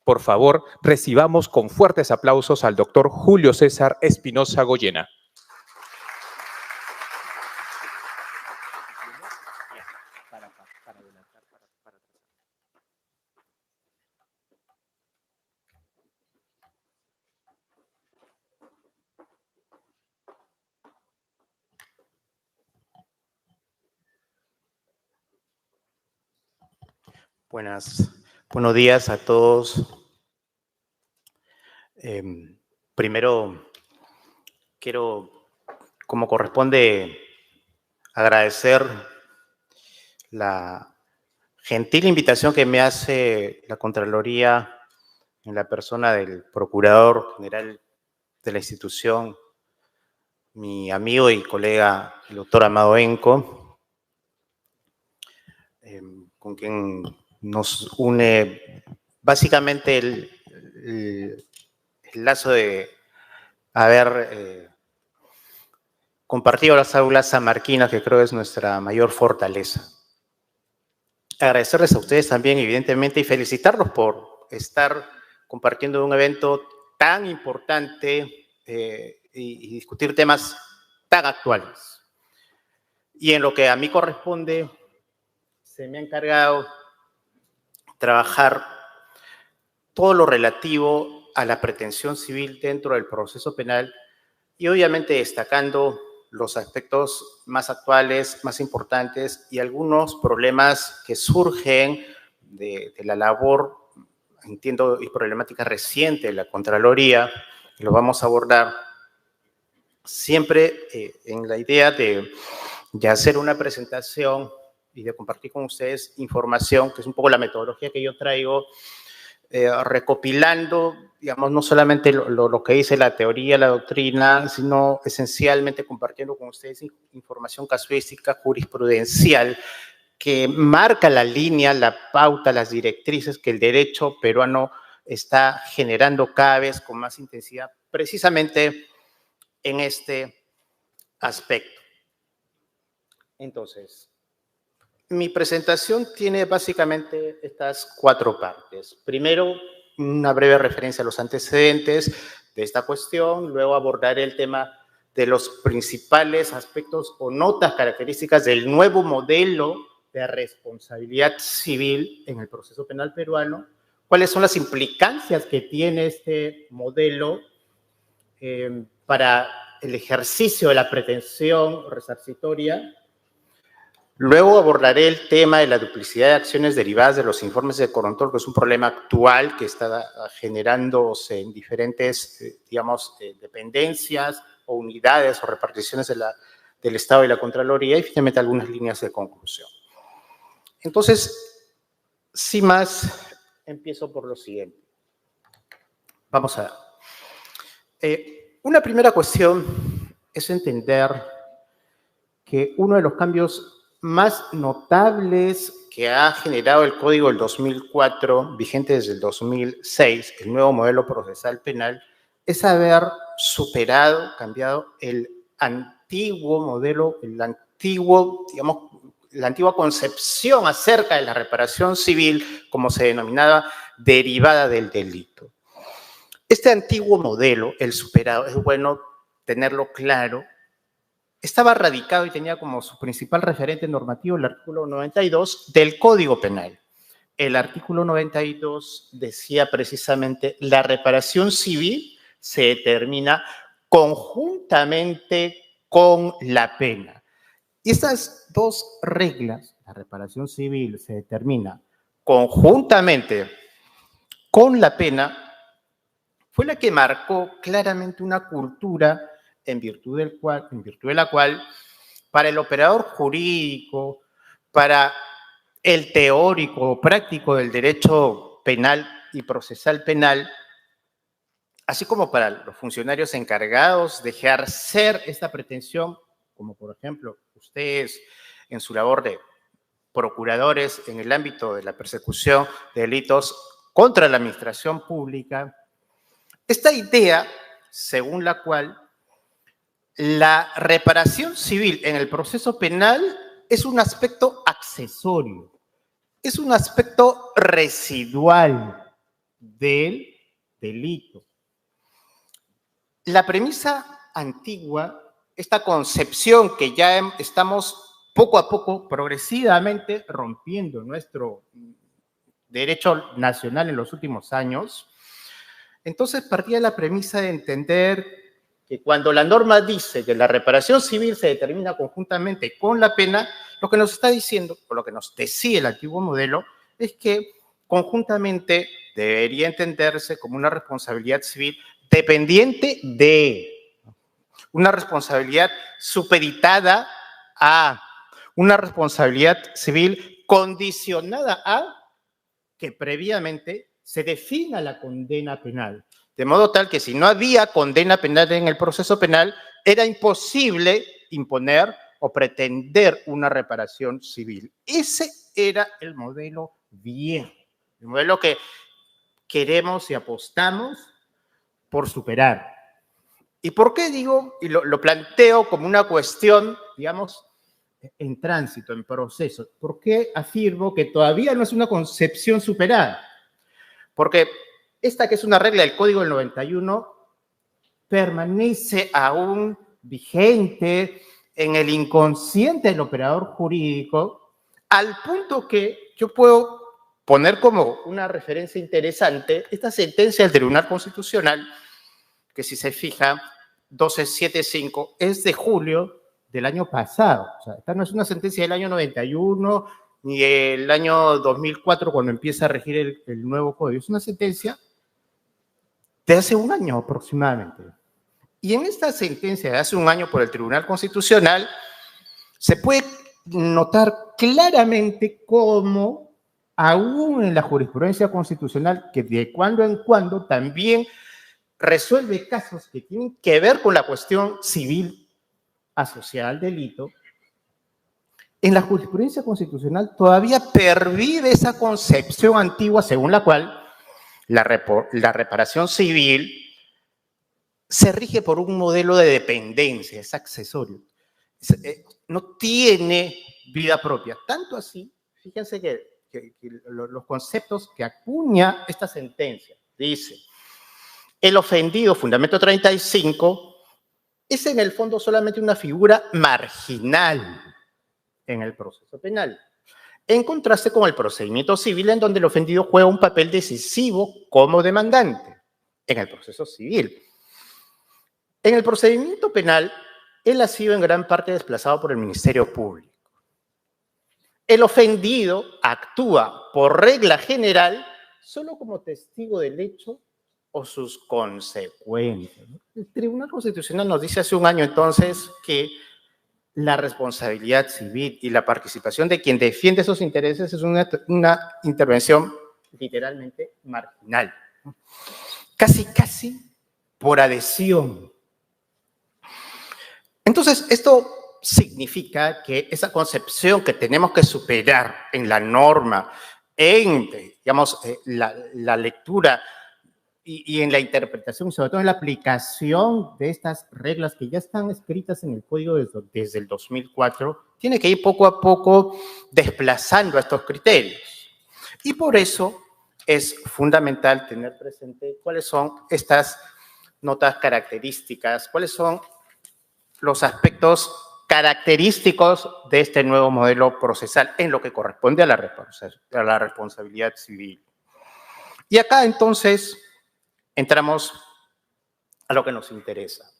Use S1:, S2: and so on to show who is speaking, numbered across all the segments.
S1: Por favor, recibamos con fuertes aplausos al doctor Julio César Espinosa Goyena.
S2: Buenos días a todos. Primero, quiero, como corresponde, agradecer la gentil invitación que me hace la Contraloría en la persona del Procurador General de la institución, mi amigo y colega, el doctor Amado Enco, con quien nos une básicamente el lazo de haber compartido las aulas sanmarquinas, que creo es nuestra mayor fortaleza. Agradecerles a ustedes también, evidentemente, y felicitarlos por estar compartiendo un evento tan importante y discutir temas tan actuales. Y en lo que a mí corresponde, se me ha encargado trabajar todo lo relativo a la pretensión civil dentro del proceso penal y obviamente destacando los aspectos más actuales, más importantes y algunos problemas que surgen de la labor, entiendo, y problemática reciente de la Contraloría, que lo vamos a abordar siempre en la idea de hacer una presentación y de compartir con ustedes información, que es un poco la metodología que yo traigo, recopilando, digamos, no solamente lo que dice la teoría, la doctrina, sino esencialmente compartiendo con ustedes información casuística, jurisprudencial, que marca la línea, la pauta, las directrices que el derecho peruano está generando cada vez con más intensidad, precisamente en este aspecto. Entonces, mi presentación tiene básicamente estas 4 partes. Primero, una breve referencia a los antecedentes de esta cuestión, luego abordaré el tema de los principales aspectos o notas características del nuevo modelo de responsabilidad civil en el proceso penal peruano, cuáles son las implicancias que tiene este modelo para el ejercicio de la pretensión resarcitoria. Luego abordaré el tema de la duplicidad de acciones derivadas de los informes de control, que es un problema actual que está generándose en diferentes, digamos, dependencias o unidades o reparticiones del Estado y la Contraloría, y finalmente algunas líneas de conclusión. Entonces, sin más, empiezo por lo siguiente. Vamos a ver. Una primera cuestión es entender que uno de los cambios más notables que ha generado el Código del 2004, vigente desde el 2006, el nuevo modelo procesal penal, es haber superado, cambiado el antiguo modelo, digamos, la antigua concepción acerca de la reparación civil, como se denominaba, derivada del delito. Este antiguo modelo, el superado, es bueno tenerlo claro, estaba radicado y tenía como su principal referente normativo el artículo 92 del Código Penal. El artículo 92 decía precisamente: la reparación civil se determina conjuntamente con la pena. Y estas 2 reglas, la reparación civil se determina conjuntamente con la pena, fue la que marcó claramente una cultura en virtud de la cual, para el operador jurídico, para el teórico o práctico del derecho penal y procesal penal, así como para los funcionarios encargados de ejercer esta pretensión, como por ejemplo ustedes en su labor de procuradores en el ámbito de la persecución de delitos contra la administración pública, esta idea según la cual la reparación civil en el proceso penal es un aspecto accesorio, es un aspecto residual, del delito. La premisa antigua, esta concepción que ya estamos poco a poco, progresivamente rompiendo nuestro derecho nacional en los últimos años, entonces partía de la premisa de entender que cuando la norma dice que la reparación civil se determina conjuntamente con la pena, lo que nos está diciendo, o lo que nos decía el antiguo modelo, es que conjuntamente debería entenderse como una responsabilidad civil dependiente de, una responsabilidad supeditada a, una responsabilidad civil condicionada a que previamente se defina la condena penal. De modo tal que si no había condena penal en el proceso penal, era imposible imponer o pretender una reparación civil. Ese era el modelo viejo, el modelo que queremos y apostamos por superar. ¿Y por qué digo, y lo planteo como una cuestión, digamos, en tránsito, en proceso? ¿Por qué afirmo que todavía no es una concepción superada? Porque esta, que es una regla del Código del 91, permanece aún vigente en el inconsciente del operador jurídico, al punto que yo puedo poner como una referencia interesante esta sentencia del Tribunal Constitucional, que si se fija, 1275, es de julio del año pasado. O sea, esta no es una sentencia del año 91 ni el año 2004 cuando empieza a regir el nuevo código. Es una sentencia de hace un año aproximadamente. Y en esta sentencia de hace un año por el Tribunal Constitucional se puede notar claramente cómo, aún en la jurisprudencia constitucional, que de cuando en cuando también resuelve casos que tienen que ver con la cuestión civil asociada al delito, en la jurisprudencia constitucional todavía pervive esa concepción antigua según la cual la reparación civil se rige por un modelo de dependencia, es accesorio, no tiene vida propia. Tanto así, fíjense que los conceptos que acuña esta sentencia, dice, el ofendido, fundamento 35, es en el fondo solamente una figura marginal en el proceso penal, en contraste con el procedimiento civil, en donde el ofendido juega un papel decisivo como demandante en el proceso civil. En el procedimiento penal, él ha sido en gran parte desplazado por el Ministerio Público. El ofendido actúa, por regla general, solo como testigo del hecho o sus consecuencias. El Tribunal Constitucional nos dice hace un año entonces que la responsabilidad civil y la participación de quien defiende esos intereses es una intervención literalmente marginal. Casi por adhesión. Entonces, esto significa que esa concepción que tenemos que superar en la norma, en, digamos, la lectura y en la interpretación, sobre todo en la aplicación de estas reglas que ya están escritas en el código desde el 2004, tiene que ir poco a poco desplazando estos criterios. Y por eso es fundamental tener presente cuáles son estas notas características, cuáles son los aspectos característicos de este nuevo modelo procesal en lo que corresponde a la responsabilidad civil. Y acá entonces entramos a lo que nos interesa.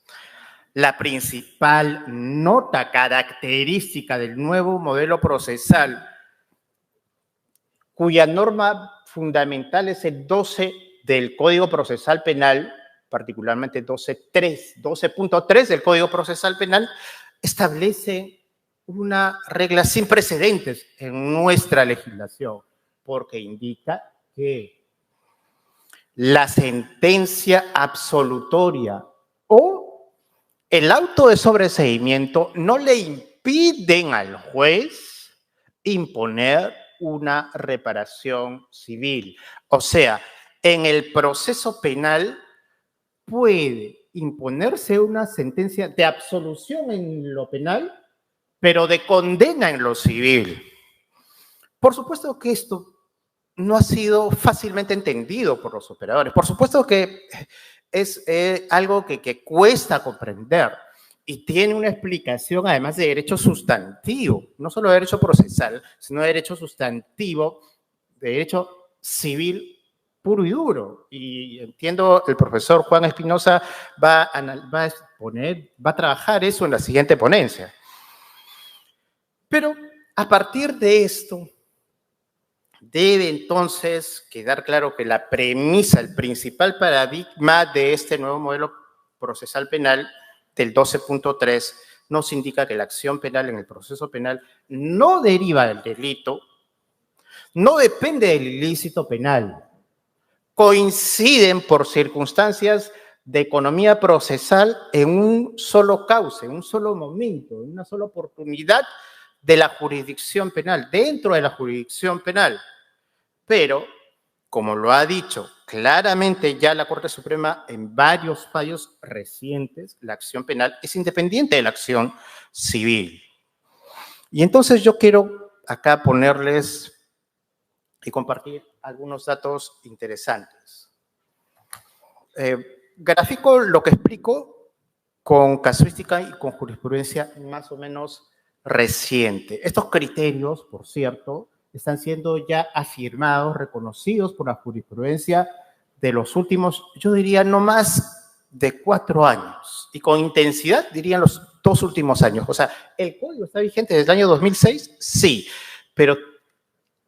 S2: La principal nota característica del nuevo modelo procesal, cuya norma fundamental es el 12 del Código Procesal Penal, particularmente 12.3 del Código Procesal Penal, establece una regla sin precedentes en nuestra legislación, porque indica que la sentencia absolutoria o el auto de sobreseimiento no le impiden al juez imponer una reparación civil. O sea, en el proceso penal puede imponerse una sentencia de absolución en lo penal, pero de condena en lo civil. Por supuesto que esto no ha sido fácilmente entendido por los operadores. Por supuesto que es algo que cuesta comprender y tiene una explicación además de derecho sustantivo, no solo de derecho procesal, sino de derecho sustantivo, de derecho civil puro y duro. Y entiendo el profesor Juan Espinosa va a trabajar eso en la siguiente ponencia. Pero a partir de esto, debe entonces quedar claro que la premisa, el principal paradigma de este nuevo modelo procesal penal del 12.3 nos indica que la acción penal en el proceso penal no deriva del delito, no depende del ilícito penal, coinciden por circunstancias de economía procesal en un solo cauce, en un solo momento, en una sola oportunidad de la jurisdicción penal, dentro de la jurisdicción penal. Pero, como lo ha dicho claramente ya la Corte Suprema en varios fallos recientes, la acción penal es independiente de la acción civil. Y entonces yo quiero acá ponerles y compartir algunos datos interesantes. Grafico lo que explico con casuística y con jurisprudencia más o menos reciente. Estos criterios, por cierto, están siendo ya afirmados, reconocidos por la jurisprudencia de los últimos, yo diría, no más de 4 años. Y con intensidad, dirían los 2 últimos años. O sea, ¿el código está vigente desde el año 2006? Sí, pero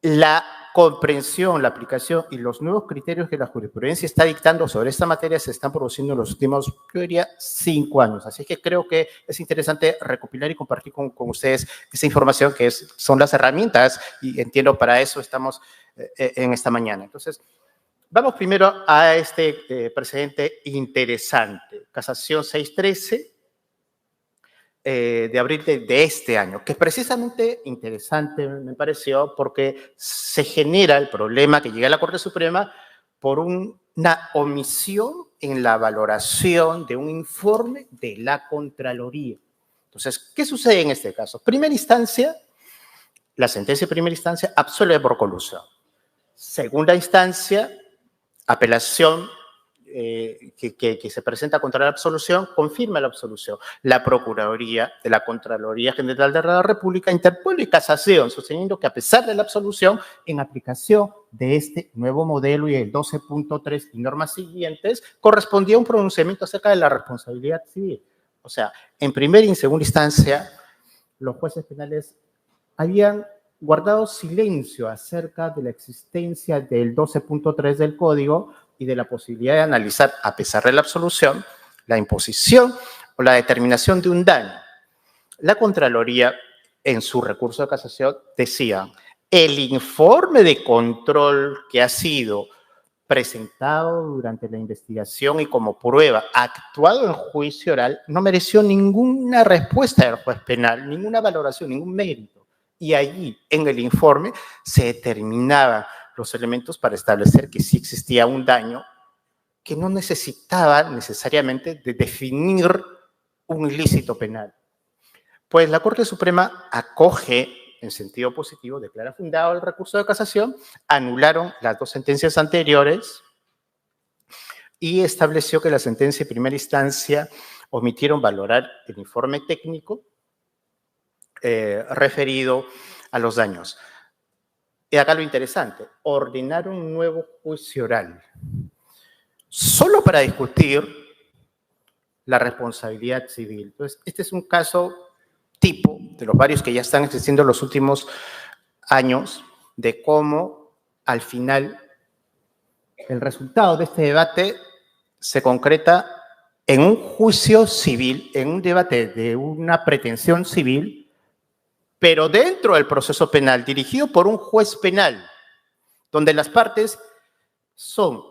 S2: la comprensión, la aplicación y los nuevos criterios que la jurisprudencia está dictando sobre esta materia se están produciendo en los últimos, yo diría, 5 años. Así que creo que es interesante recopilar y compartir con ustedes esa información que son las herramientas y entiendo para eso estamos en esta mañana. Entonces, vamos primero a este precedente interesante. Casación 613 de abril de este año, que es precisamente interesante, me pareció, porque se genera el problema que llega a la Corte Suprema por una omisión en la valoración de un informe de la Contraloría. Entonces, ¿qué sucede en este caso? Primera instancia, la sentencia de primera instancia absuelve por colusión. Segunda instancia, apelación que se presenta contra la absolución, confirma la absolución. La Procuraduría de la Contraloría General de la República interpone casación, sosteniendo que a pesar de la absolución, en aplicación de este nuevo modelo y el 12.3 y normas siguientes, correspondía un pronunciamiento acerca de la responsabilidad civil. O sea, en primera y en segunda instancia, los jueces penales habían guardado silencio acerca de la existencia del 12.3 del Código y de la posibilidad de analizar, a pesar de la absolución, la imposición o la determinación de un daño. La Contraloría, en su recurso de casación, decía, el informe de control que ha sido presentado durante la investigación y como prueba actuado en juicio oral no mereció ninguna respuesta del juez penal, ninguna valoración, ningún mérito. Y allí, en el informe, se determinaban los elementos para establecer que sí existía un daño que no necesitaba necesariamente de definir un ilícito penal. Pues la Corte Suprema acoge en sentido positivo, declara fundado el recurso de casación, anularon las 2 sentencias anteriores y estableció que la sentencia de primera instancia omitieron valorar el informe técnico referido a los daños. Y acá lo interesante, ordenaron un nuevo juicio oral, solo para discutir la responsabilidad civil. Entonces, este es un caso tipo de los varios que ya están existiendo en los últimos años, de cómo al final el resultado de este debate se concreta en un juicio civil, en un debate de una pretensión civil, pero dentro del proceso penal, dirigido por un juez penal, donde las partes son,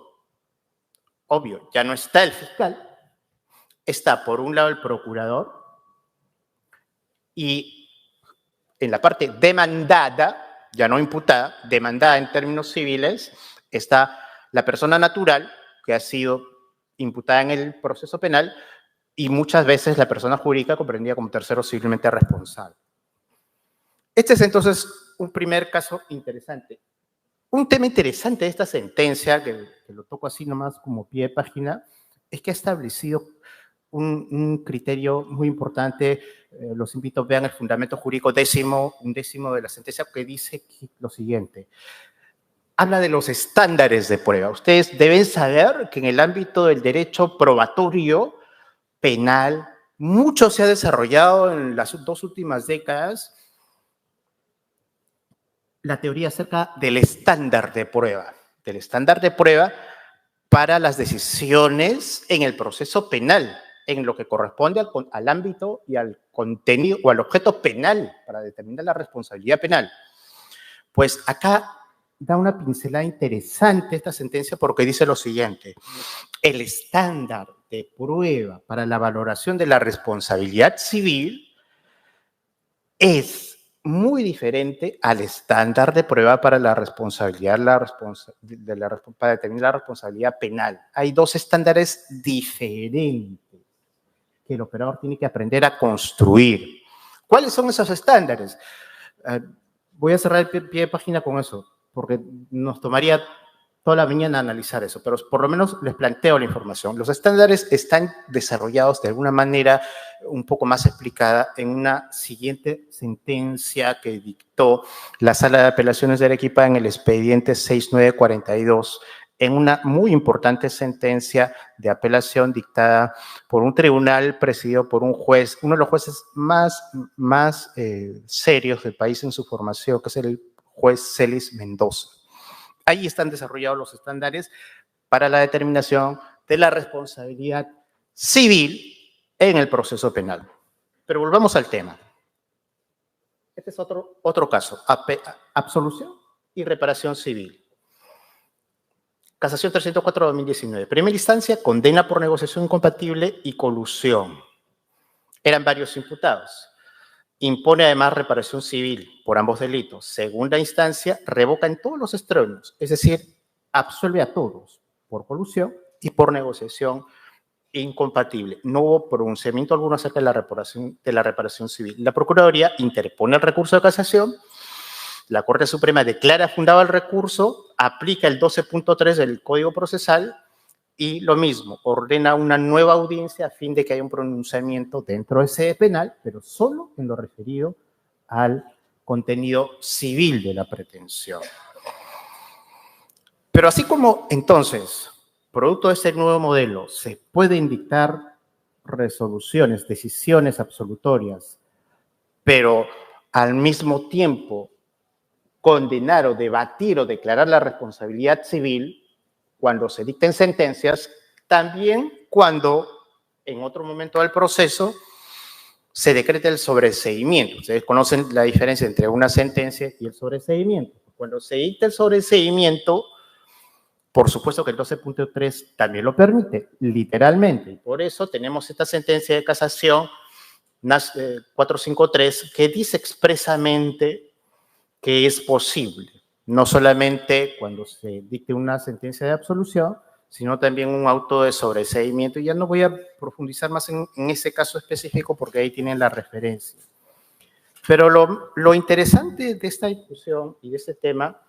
S2: obvio, ya no está el fiscal, está por un lado el procurador y en la parte demandada, ya no imputada, demandada en términos civiles, está la persona natural que ha sido imputada en el proceso penal y muchas veces la persona jurídica comprendida como tercero civilmente responsable. Este es entonces un primer caso interesante. Un tema interesante de esta sentencia, que lo toco así nomás como pie de página, es que ha establecido un criterio muy importante. Los invito a vean el fundamento jurídico undécimo de la sentencia, que dice lo siguiente. Habla de los estándares de prueba. Ustedes deben saber que en el ámbito del derecho probatorio penal, mucho se ha desarrollado en las 2 últimas décadas la teoría acerca del estándar de prueba para las decisiones en el proceso penal, en lo que corresponde al ámbito y al contenido o al objeto penal para determinar la responsabilidad penal. Pues acá da una pincelada interesante esta sentencia porque dice lo siguiente: el estándar de prueba para la valoración de la responsabilidad civil es muy diferente al estándar de prueba para la responsabilidad, para determinar la responsabilidad penal. Hay 2 estándares diferentes que el operador tiene que aprender a construir. ¿Cuáles son esos estándares? Voy a cerrar el pie de página con eso, porque nos tomaría toda la mañana analizar eso, pero por lo menos les planteo la información. Los estándares están desarrollados de alguna manera un poco más explicada en una siguiente sentencia que dictó la Sala de Apelaciones de Arequipa en el expediente 6942, en una muy importante sentencia de apelación dictada por un tribunal presidido por un juez, uno de los jueces más serios del país en su formación, que es el juez Celis Mendoza. Ahí están desarrollados los estándares para la determinación de la responsabilidad civil en el proceso penal. Pero volvamos al tema. Este es otro caso: absolución y reparación civil. Casación 304/2019. Primera instancia, condena por negociación incompatible y colusión. Eran varios imputados. Impone además reparación civil por ambos delitos. Segunda instancia, revoca en todos los extremos, es decir, absuelve a todos por colusión y por negociación incompatible. No hubo pronunciamiento alguno acerca de la reparación civil. La Procuraduría interpone el recurso de casación. La Corte Suprema declara fundado el recurso, aplica el 12.3 del Código Procesal y lo mismo, ordena una nueva audiencia a fin de que haya un pronunciamiento dentro de sede penal, pero solo en lo referido al contenido civil de la pretensión. Pero así como entonces, producto de este nuevo modelo, se pueden dictar resoluciones, decisiones absolutorias, pero al mismo tiempo condenar o debatir o declarar la responsabilidad civil cuando se dicten sentencias, también cuando en otro momento del proceso se decreta el sobreseimiento. Ustedes conocen la diferencia entre una sentencia y el sobreseimiento. Cuando se dicta el sobreseimiento, por supuesto que el 12.3 también lo permite, literalmente. Y por eso tenemos esta sentencia de casación 453 que dice expresamente que es posible, no solamente cuando se dicte una sentencia de absolución, sino también un auto de sobreseimiento. Y ya no voy a profundizar más en ese caso específico porque ahí tienen la referencia. Pero lo interesante de esta discusión y de este tema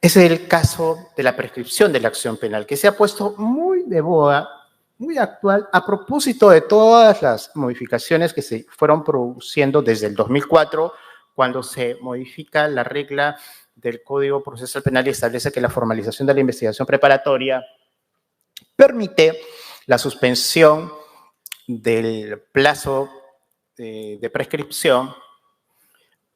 S2: es el caso de la prescripción de la acción penal, que se ha puesto muy de moda, muy actual, a propósito de todas las modificaciones que se fueron produciendo desde el 2004, cuando se modifica la regla del Código Procesal Penal y establece que la formalización de la investigación preparatoria permite la suspensión del plazo de prescripción.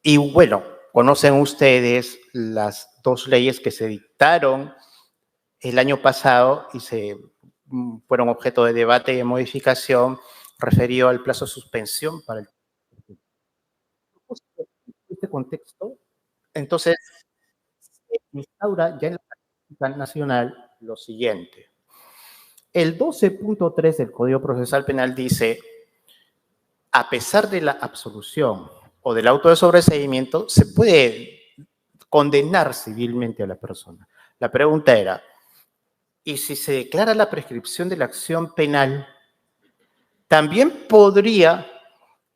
S2: Y bueno, conocen ustedes las 2 leyes que se dictaron el año pasado y fueron objeto de debate y de modificación referido al plazo de suspensión para este contexto. Entonces, se instaura ya en la práctica nacional lo siguiente. El 12.3 del Código Procesal Penal dice: a pesar de la absolución o del auto de sobreseimiento, se puede condenar civilmente a la persona. La pregunta era, ¿y si se declara la prescripción de la acción penal, también podría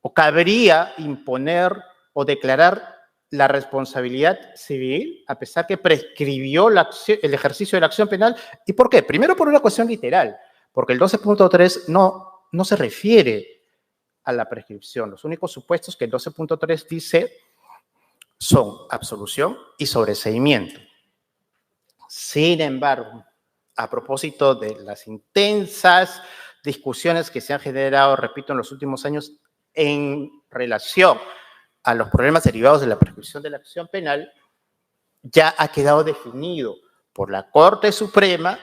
S2: o cabría imponer o declarar la responsabilidad civil, a pesar que prescribió el ejercicio de la acción penal. ¿Y por qué? Primero por una cuestión literal, porque el 12.3 no se refiere a la prescripción. Los únicos supuestos que el 12.3 dice son absolución y sobreseimiento. Sin embargo, a propósito de las intensas discusiones que se han generado, repito, en los últimos años en relación a los problemas derivados de la prescripción de la acción penal, ya ha quedado definido por la Corte Suprema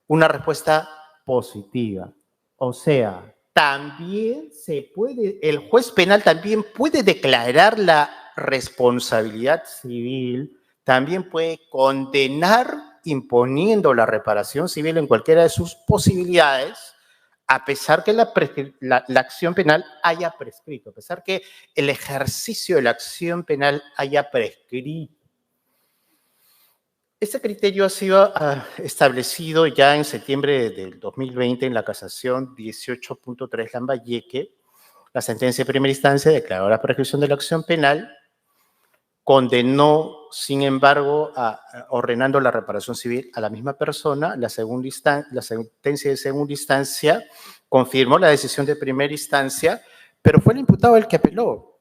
S2: una respuesta positiva. O sea, también el juez penal también puede declarar la responsabilidad civil, también puede condenar imponiendo la reparación civil en cualquiera de sus posibilidades, a pesar que la acción penal haya prescrito, a pesar que el ejercicio de la acción penal haya prescrito. Este criterio ha sido establecido ya en septiembre del 2020 en la casación 18.3 Lambayeque. La sentencia de primera instancia declaró la prescripción de la acción penal, condenó, sin embargo, ordenando la reparación civil a la misma persona. La sentencia de segunda instancia confirmó la decisión de primera instancia, pero fue el imputado el que apeló,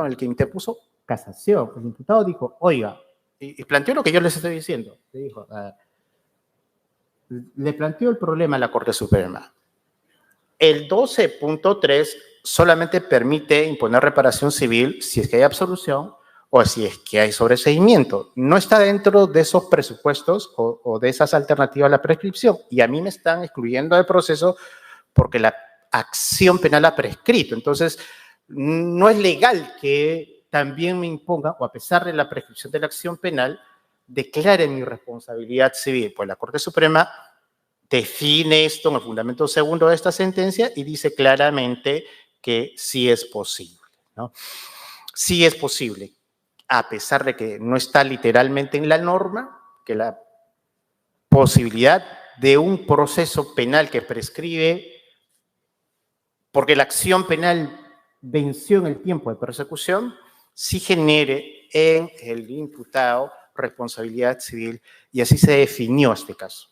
S2: el que interpuso casación. El imputado dijo, oiga, y planteó lo que yo les estoy diciendo. Le planteó el problema a la Corte Suprema. El 12.3 solamente permite imponer reparación civil si es que hay absolución o si es que hay sobreseimiento. No está dentro de esos presupuestos o de esas alternativas a la prescripción. Y a mí me están excluyendo del proceso porque la acción penal ha prescrito. Entonces, no es legal que también me imponga, o a pesar de la prescripción de la acción penal, declare mi responsabilidad civil. Pues la Corte Suprema define esto en el fundamento segundo de esta sentencia y dice claramente que sí es posible, ¿no? Sí es posible, a pesar de que no está literalmente en la norma, que la posibilidad de un proceso penal que prescribe, porque la acción penal venció en el tiempo de persecución, sí genere en el imputado responsabilidad civil, y así se definió este caso.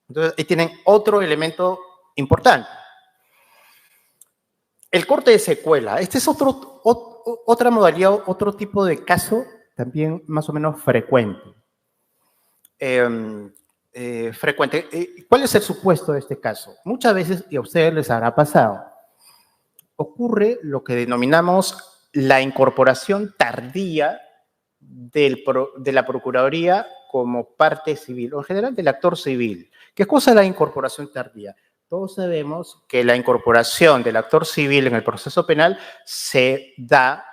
S2: Entonces, ahí tienen otro elemento importante. El corte de secuela. Este es otra modalidad, otro tipo de caso también más o menos frecuente. ¿Cuál es el supuesto de este caso? Muchas veces, y a ustedes les habrá pasado, ocurre lo que denominamos la incorporación tardía de la Procuraduría como parte civil, o en general del actor civil. ¿Qué cosa es la incorporación tardía? Todos sabemos que la incorporación del actor civil en el proceso penal se da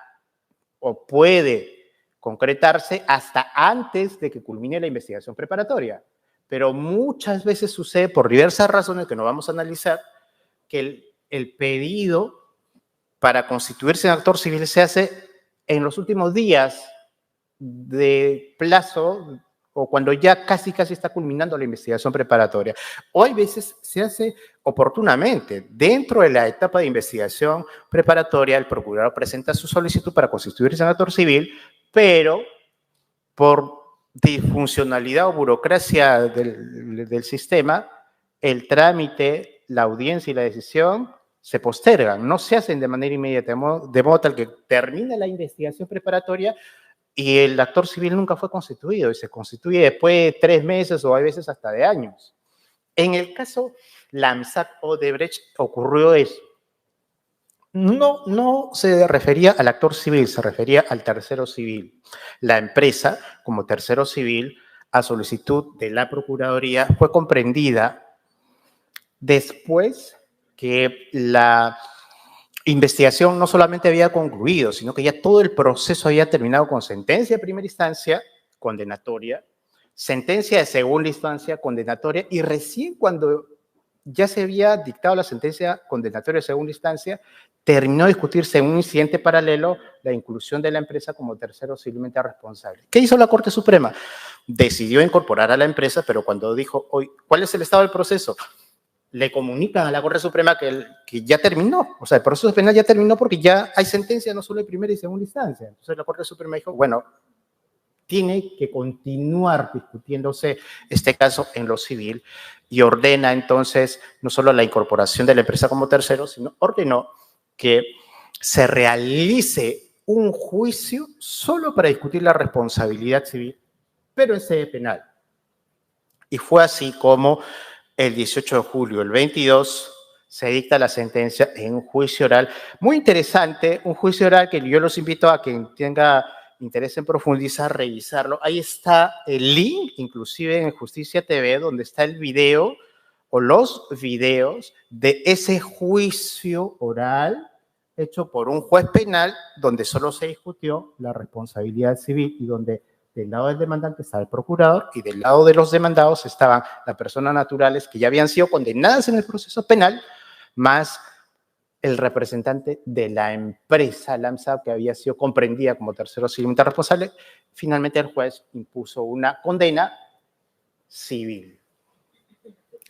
S2: o puede concretarse hasta antes de que culmine la investigación preparatoria. Pero muchas veces sucede, por diversas razones que no vamos a analizar, que el pedido para constituirse en actor civil se hace en los últimos días de plazo o cuando ya casi está culminando la investigación preparatoria. O hay veces se hace oportunamente. Dentro de la etapa de investigación preparatoria, el procurador presenta su solicitud para constituirse en actor civil, pero por disfuncionalidad o burocracia del sistema, el trámite, la audiencia y la decisión se postergan, no se hacen de manera inmediata, de modo tal que termina la investigación preparatoria y el actor civil nunca fue constituido y se constituye después de 3 meses o hay veces hasta de años. En el caso Lamsac Odebrecht ocurrió eso. No se refería al actor civil, se refería al tercero civil. La empresa, como tercero civil, a solicitud de la Procuraduría, fue comprendida después que la investigación no solamente había concluido, sino que ya todo el proceso había terminado con sentencia de primera instancia, condenatoria, sentencia de segunda instancia, condenatoria, y recién cuando ya se había dictado la sentencia condenatoria de segunda instancia, terminó de discutirse en un incidente paralelo la inclusión de la empresa como tercero civilmente responsable. ¿Qué hizo la Corte Suprema? Decidió incorporar a la empresa, pero cuando dijo, hoy, ¿cuál es el estado del proceso? le comunican a la Corte Suprema que ya terminó. O sea, el proceso penal ya terminó porque ya hay sentencia no solo de primera y segunda instancia. Entonces la Corte Suprema dijo, bueno, tiene que continuar discutiéndose este caso en lo civil y ordena entonces no solo la incorporación de la empresa como tercero, sino ordenó que se realice un juicio solo para discutir la responsabilidad civil, pero en sede penal. Y fue así como el 18 de julio, el 22, se dicta la sentencia en un juicio oral. Muy interesante, un juicio oral que yo los invito a quien tenga interés en profundizar, revisarlo. Ahí está el link, inclusive en Justicia TV, donde está el video o los videos de ese juicio oral hecho por un juez penal donde solo se discutió la responsabilidad civil y donde del lado del demandante estaba el procurador y del lado de los demandados estaban las personas naturales que ya habían sido condenadas en el proceso penal, más el representante de la empresa LAMSA que había sido comprendida como tercero civilmente responsable. Finalmente el juez impuso una condena civil.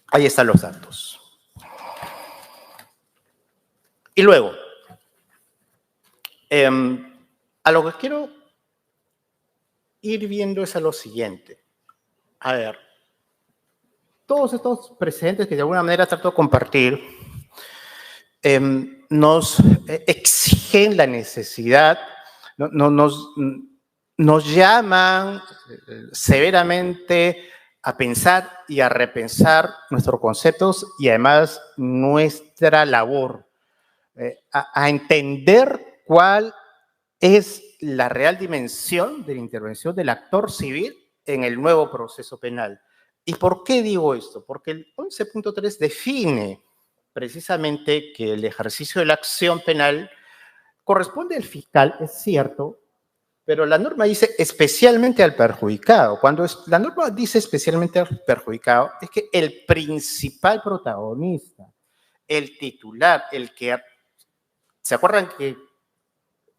S2: Ahí están los datos. Y luego, a lo que quiero ir viendo es a lo siguiente. A ver, todos estos precedentes que de alguna manera trato de compartir nos exigen la necesidad, nos llaman severamente a pensar y a repensar nuestros conceptos y además nuestra labor, a entender cuál es la real dimensión de la intervención del actor civil en el nuevo proceso penal. ¿Y por qué digo esto? Porque el 11.3 define precisamente que el ejercicio de la acción penal corresponde al fiscal, es cierto, pero la norma dice especialmente al perjudicado. Cuando la norma dice especialmente al perjudicado, es que el principal protagonista, el titular, el que... ¿Se acuerdan que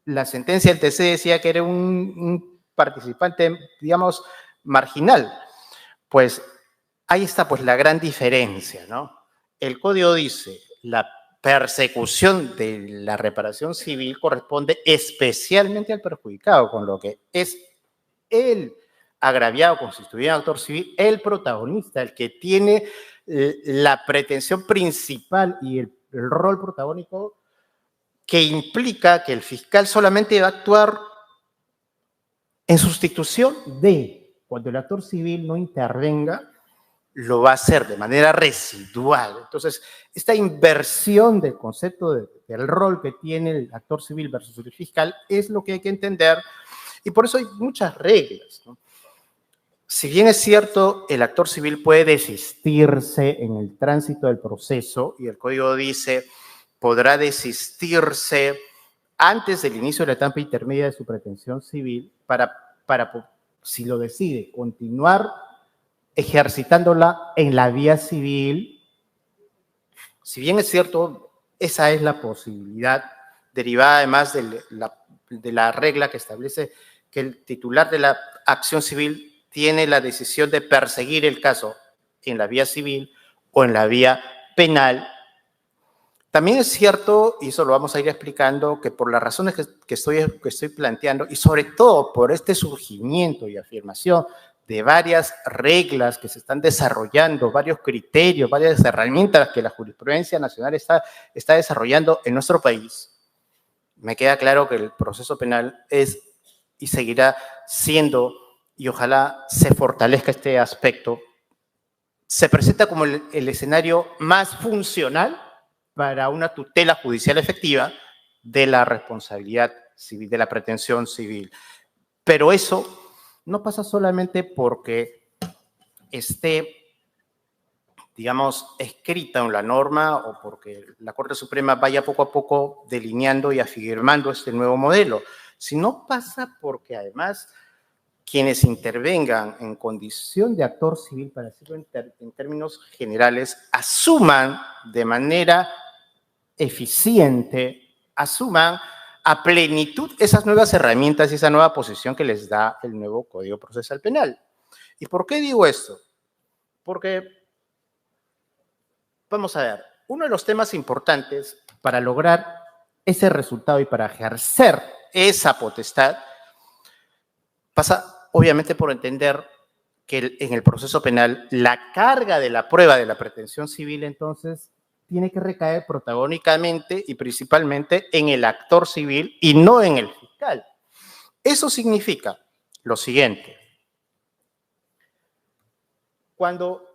S2: la sentencia del TC decía que era un participante, digamos, marginal? Pues ahí está pues la gran diferencia, ¿no? El código dice, la persecución de la reparación civil corresponde especialmente al perjudicado, con lo que es el agraviado constituido en actor civil, el protagonista, el que tiene la pretensión principal y el rol protagónico que implica que el fiscal solamente va a actuar en sustitución de, cuando el actor civil no intervenga, lo va a hacer de manera residual. Entonces, esta inversión del concepto del rol que tiene el actor civil versus el fiscal es lo que hay que entender, y por eso hay muchas reglas, ¿no? Si bien es cierto, el actor civil puede desistirse en el tránsito del proceso, y el código dice, podrá desistirse antes del inicio de la etapa intermedia de su pretensión civil para si lo decide, continuar ejercitándola en la vía civil. Si bien es cierto, esa es la posibilidad derivada además de la regla que establece que el titular de la acción civil tiene la decisión de perseguir el caso en la vía civil o en la vía penal. También es cierto, y eso lo vamos a ir explicando, que por las razones que estoy planteando, y sobre todo por este surgimiento y afirmación de varias reglas que se están desarrollando, varios criterios, varias herramientas que la jurisprudencia nacional está desarrollando en nuestro país, me queda claro que el proceso penal es y seguirá siendo, y ojalá se fortalezca este aspecto, se presenta como el escenario más funcional para una tutela judicial efectiva de la responsabilidad civil, de la pretensión civil. Pero eso no pasa solamente porque esté, digamos, escrita en la norma o porque la Corte Suprema vaya poco a poco delineando y afirmando este nuevo modelo, sino pasa porque además quienes intervengan en condición de actor civil, para decirlo en términos generales, asuman de manera eficiente, asuman a plenitud esas nuevas herramientas y esa nueva posición que les da el nuevo Código Procesal Penal. ¿Y por qué digo esto? Porque vamos a ver, uno de los temas importantes para lograr ese resultado y para ejercer esa potestad pasa obviamente por entender que en el proceso penal la carga de la prueba de la pretensión civil entonces tiene que recaer protagónicamente y principalmente en el actor civil y no en el fiscal. Eso significa lo siguiente. Cuando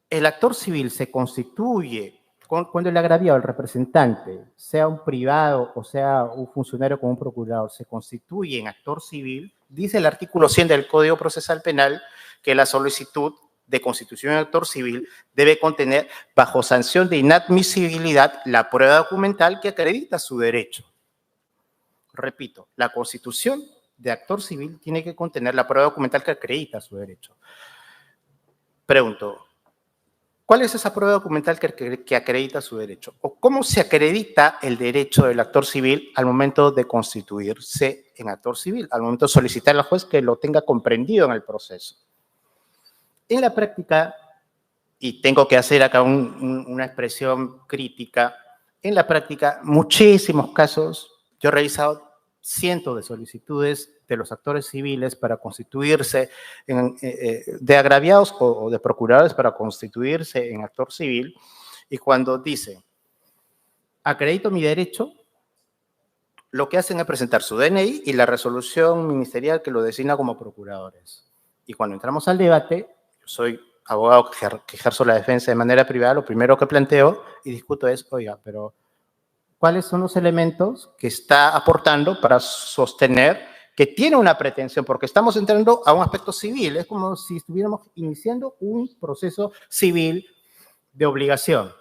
S2: el actor civil se constituye, cuando el agraviado, el representante, sea un privado o sea un funcionario como un procurador, se constituye en actor civil, dice el artículo 100 del Código Procesal Penal que la solicitud de constitución en actor civil debe contener, bajo sanción de inadmisibilidad, la prueba documental que acredita su derecho. Repito, la constitución de actor civil tiene que contener la prueba documental que acredita su derecho. Pregunto, ¿cuál es esa prueba documental que acredita su derecho? ¿O cómo se acredita el derecho del actor civil al momento de constituirse en actor civil, al momento de solicitar al juez que lo tenga comprendido en el proceso? En la práctica, y tengo que hacer acá una expresión crítica, en la práctica, muchísimos casos, yo he revisado cientos de solicitudes de los actores civiles para constituirse, de agraviados o de procuradores para constituirse en actor civil, y cuando dice, acredito mi derecho, lo que hacen es presentar su DNI y la resolución ministerial que lo designa como procuradores. Y cuando entramos al debate, yo soy abogado que ejerzo la defensa de manera privada, lo primero que planteo y discuto es, oiga, pero ¿cuáles son los elementos que está aportando para sostener que tiene una pretensión? Porque estamos entrando a un aspecto civil, es como si estuviéramos iniciando un proceso civil de obligación.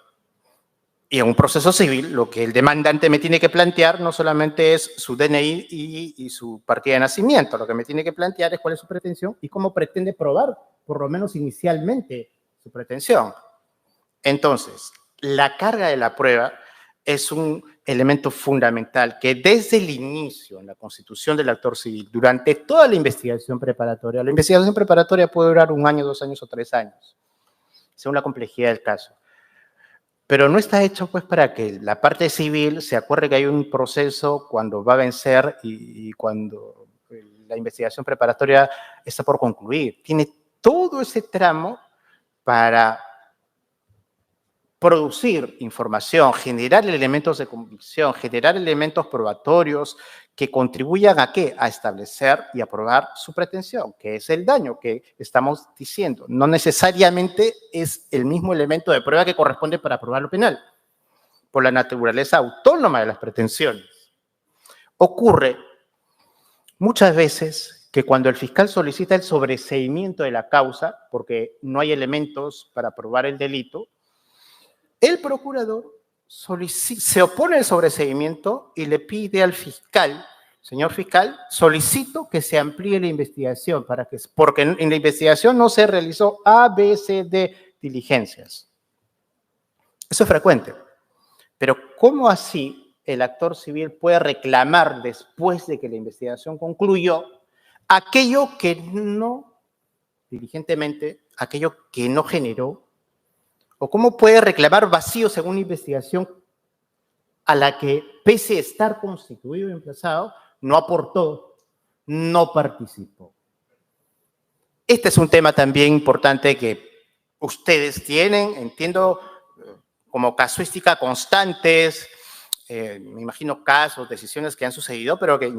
S2: Y en un proceso civil, lo que el demandante me tiene que plantear no solamente es su DNI y su partida de nacimiento, lo que me tiene que plantear es cuál es su pretensión y cómo pretende probar, por lo menos inicialmente, su pretensión. Entonces, la carga de la prueba es un elemento fundamental que desde el inicio en la constitución del actor civil, durante toda la investigación preparatoria puede durar 1 año, 2 años o 3 años, según la complejidad del caso. Pero no está hecho pues para que la parte civil se acuerde que hay un proceso cuando va a vencer y cuando la investigación preparatoria está por concluir. Tiene todo ese tramo para producir información, generar elementos de convicción, generar elementos probatorios que contribuyan ¿a qué? A establecer y a probar su pretensión, que es el daño que estamos diciendo. No necesariamente es el mismo elemento de prueba que corresponde para probar lo penal, por la naturaleza autónoma de las pretensiones. Ocurre muchas veces que cuando el fiscal solicita el sobreseimiento de la causa, porque no hay elementos para probar el delito, el procurador se opone al sobreseimiento y le pide al fiscal, señor fiscal, solicito que se amplíe la investigación, porque en la investigación no se realizó A, B, C, D diligencias. Eso es frecuente. Pero ¿cómo así el actor civil puede reclamar después de que la investigación concluyó aquello que no, diligentemente, aquello que no generó? ¿O cómo puede reclamar vacío según una investigación a la que, pese a estar constituido y emplazado, no aportó, no participó? Este es un tema también importante que ustedes tienen, entiendo, como casuística constantes, me imagino casos, decisiones que han sucedido, pero que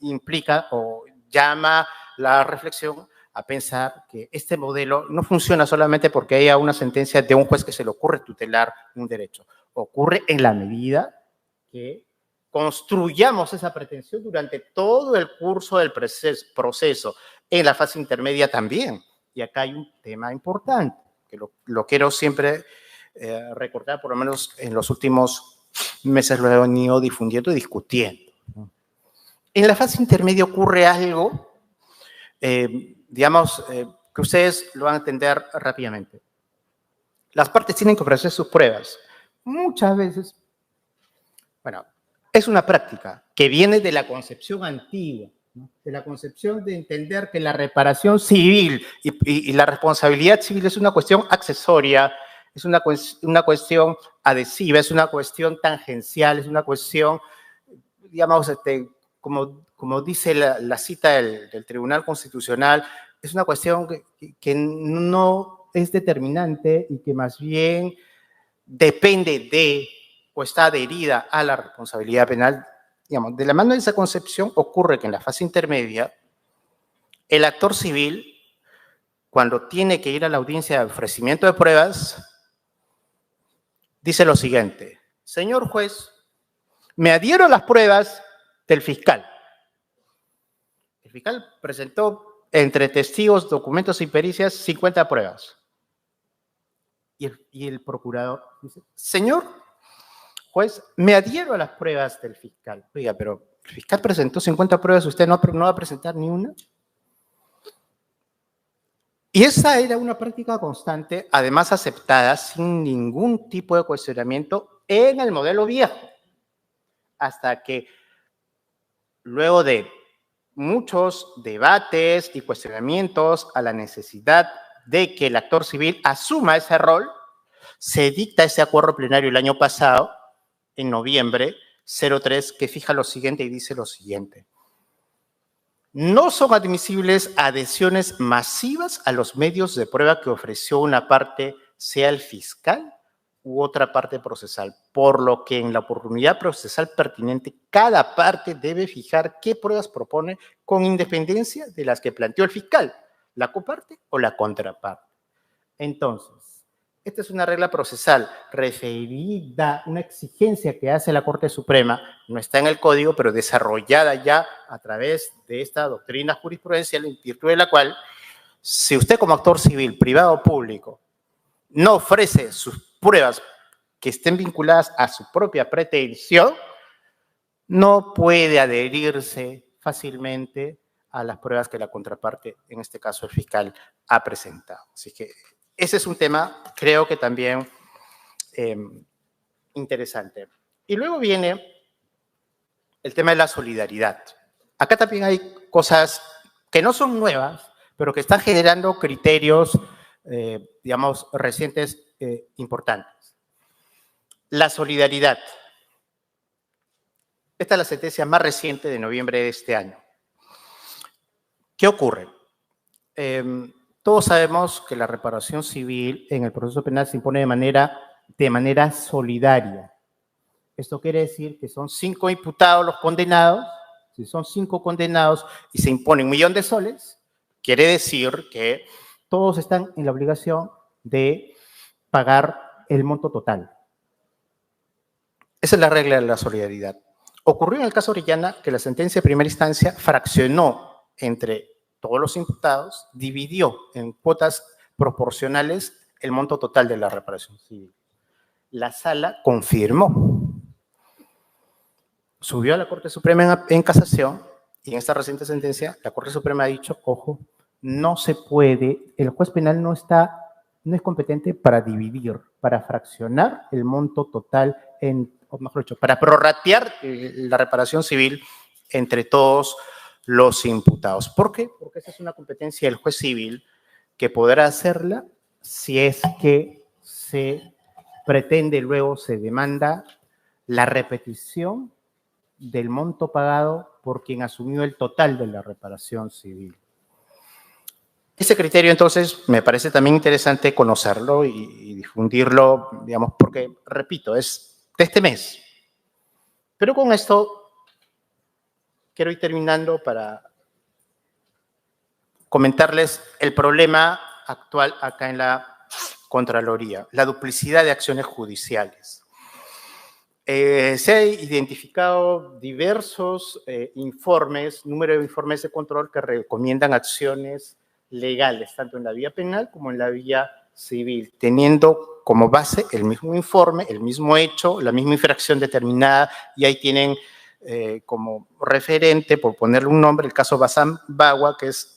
S2: implica o llama la reflexión a pensar que este modelo no funciona solamente porque haya una sentencia de un juez que se le ocurre tutelar un derecho. Ocurre en la medida que construyamos esa pretensión durante todo el curso del proceso, en la fase intermedia también. Y acá hay un tema importante, que lo quiero siempre recordar, por lo menos en los últimos meses lo he venido difundiendo y discutiendo. En la fase intermedia ocurre algo digamos, que ustedes lo van a entender rápidamente. Las partes tienen que ofrecer sus pruebas. Muchas veces, bueno, es una práctica que viene de la concepción antigua, ¿no? De la concepción de entender que la reparación civil y la responsabilidad civil es una cuestión accesoria Es una cuestión adhesiva, es una cuestión tangencial, es una cuestión, digamos, como dice la cita del Tribunal Constitucional, es una cuestión que no es determinante y que más bien depende de o está adherida a la responsabilidad penal. Digamos, de la mano de esa concepción ocurre que en la fase intermedia el actor civil, cuando tiene que ir a la audiencia de ofrecimiento de pruebas, dice lo siguiente: señor juez, me adhiero a las pruebas del fiscal. El fiscal presentó entre testigos, documentos y pericias 50 pruebas. Y el procurador dice: señor juez, me adhiero a las pruebas del fiscal. Oiga, pero el fiscal presentó 50 pruebas, ¿usted no va a presentar ni una? Y esa era una práctica constante, además aceptada sin ningún tipo de cuestionamiento en el modelo viejo, hasta que luego de muchos debates y cuestionamientos a la necesidad de que el actor civil asuma ese rol, se dicta ese acuerdo plenario el año pasado, en noviembre 03, que fija lo siguiente y dice lo siguiente: no son admisibles adhesiones masivas a los medios de prueba que ofreció una parte, sea el fiscal u otra parte procesal, por lo que en la oportunidad procesal pertinente, cada parte debe fijar qué pruebas propone con independencia de las que planteó el fiscal, la coparte o la contraparte. Entonces, esta es una regla procesal referida, una exigencia que hace la Corte Suprema, no está en el Código, pero desarrollada ya a través de esta doctrina jurisprudencial, en virtud de la cual, si usted como actor civil, privado o público, no ofrece sus pruebas que estén vinculadas a su propia pretensión, no puede adherirse fácilmente a las pruebas que la contraparte, en este caso el fiscal, ha presentado. Así que ese es un tema, creo que también interesante. Y luego viene el tema de la solidaridad. Acá también hay cosas que no son nuevas, pero que están generando criterios, digamos, recientes importantes. La solidaridad. Esta es la sentencia más reciente de noviembre de este año. ¿Qué ocurre? Todos sabemos que la reparación civil en el proceso penal se impone de manera solidaria. Esto quiere decir que son 5 imputados los condenados. Si son 5 condenados y se impone 1 millón de soles, quiere decir que todos están en la obligación de pagar el monto total. Esa es la regla de la solidaridad. Ocurrió en el caso Orellana que la sentencia de primera instancia fraccionó entre todos los imputados, dividió en cuotas proporcionales el monto total de la reparación civil. La sala confirmó. Subió a la Corte Suprema en casación y en esta reciente sentencia la Corte Suprema ha dicho: ojo, no se puede, el juez penal no es competente para dividir, para fraccionar el monto total, o mejor dicho, para prorratear la reparación civil entre todos los imputados. ¿Por qué? Porque esa es una competencia del juez civil que podrá hacerla si es que se pretende, luego se demanda la repetición del monto pagado por quien asumió el total de la reparación civil. Ese criterio, entonces, me parece también interesante conocerlo y difundirlo, digamos, porque, repito, es de este mes. Pero con esto quiero ir terminando para comentarles el problema actual acá en la Contraloría, la duplicidad de acciones judiciales. Se ha identificado diversos informes, número de informes de control que recomiendan acciones legales, tanto en la vía penal como en la vía civil, teniendo como base el mismo informe, el mismo hecho, la misma infracción determinada, y ahí tienen como referente, por ponerle un nombre, el caso Bazán Bagua, que es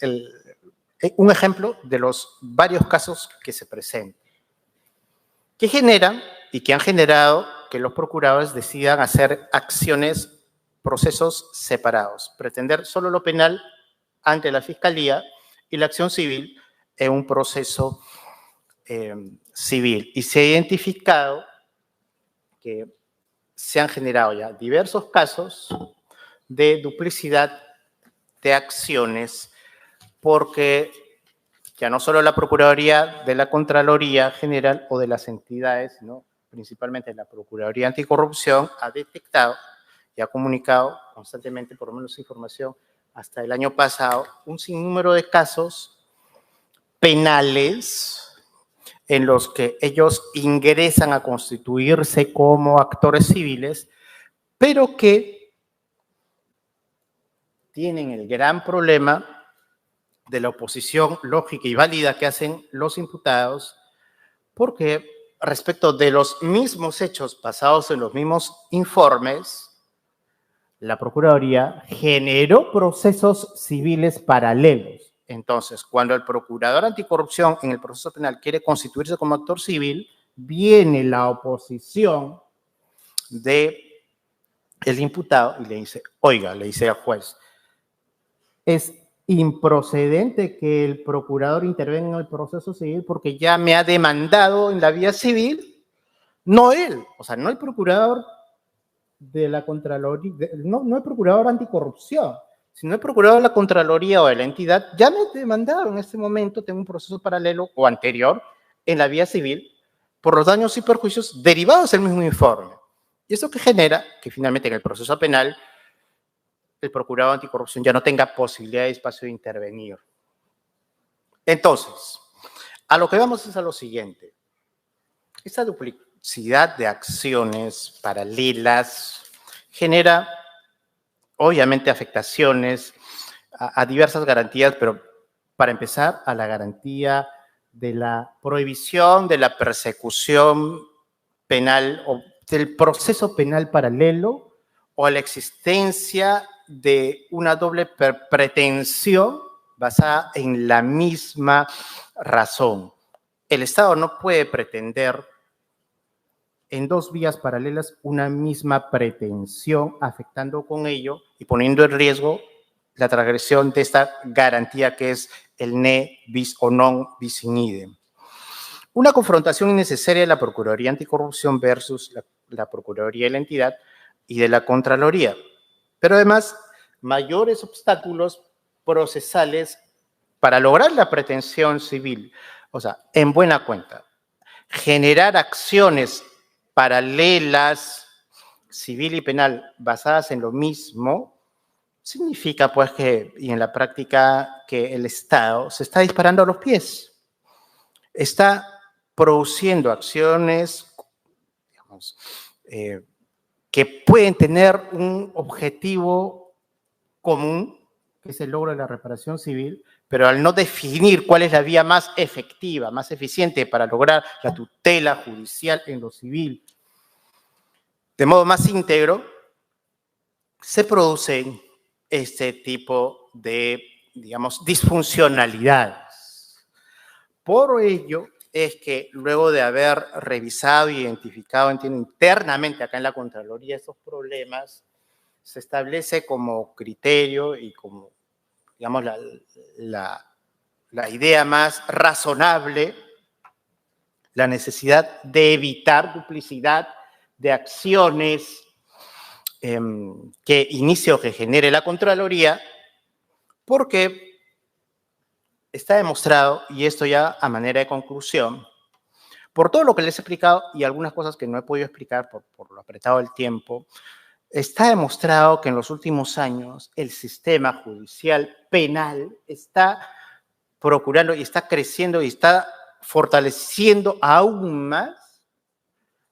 S2: un ejemplo de los varios casos que se presentan, que generan y que han generado que los procuradores decidan hacer acciones, procesos separados, pretender solo lo penal ante la Fiscalía y la acción civil en un proceso civil. Y se ha identificado que se han generado ya diversos casos de duplicidad de acciones porque ya no solo la Procuraduría de la Contraloría General o de las entidades, ¿no?, principalmente la Procuraduría Anticorrupción, ha detectado y ha comunicado constantemente, por lo menos información, hasta el año pasado, un sinnúmero de casos penales en los que ellos ingresan a constituirse como actores civiles, pero que tienen el gran problema de la oposición lógica y válida que hacen los imputados, porque respecto de los mismos hechos basados en los mismos informes, la Procuraduría generó procesos civiles paralelos. Entonces, cuando el procurador anticorrupción en el proceso penal quiere constituirse como actor civil, viene la oposición del imputado y le dice, oiga, le dice al juez, es improcedente que el procurador intervenga en el proceso civil porque ya me ha demandado en la vía civil, no él, o sea, no el procurador de la Contraloría, no el procurador anticorrupción, sino el procurador de la Contraloría o de la entidad, ya me ha demandado en este momento, tengo un proceso paralelo o anterior en la vía civil por los daños y perjuicios derivados del mismo informe. Y eso que genera que finalmente en el proceso penal el procurador anticorrupción ya no tenga posibilidad de espacio de intervenir. Entonces, a lo que vamos es a lo siguiente. Esta duplicidad de acciones paralelas genera, obviamente, afectaciones a diversas garantías, pero para empezar, a la garantía de la prohibición de la persecución penal o del proceso penal paralelo o a la existencia de una doble pretensión basada en la misma razón. El Estado no puede pretender en dos vías paralelas una misma pretensión, afectando con ello y poniendo en riesgo la transgresión de esta garantía que es el ne bis o non bis in idem. Una confrontación innecesaria de la Procuraduría Anticorrupción versus la Procuraduría de la entidad y de la Contraloría. Pero además, mayores obstáculos procesales para lograr la pretensión civil. O sea, en buena cuenta, generar acciones paralelas, civil y penal, basadas en lo mismo, significa pues que, y en la práctica, que el Estado se está disparando a los pies. Está produciendo acciones, digamos, que pueden tener un objetivo común, que es el logro de la reparación civil, pero al no definir cuál es la vía más efectiva, más eficiente para lograr la tutela judicial en lo civil de modo más íntegro, se producen este tipo de, digamos, disfuncionalidades. Por ello es que luego de haber revisado e identificado, entiendo, internamente acá en la Contraloría estos problemas, se establece como criterio y como, digamos, la idea más razonable, la necesidad de evitar duplicidad de acciones que inicie o que genere la Contraloría, porque está demostrado, y esto ya a manera de conclusión, por todo lo que les he explicado y algunas cosas que no he podido explicar por lo apretado del tiempo, está demostrado que en los últimos años el sistema judicial penal está procurando y está creciendo y está fortaleciendo aún más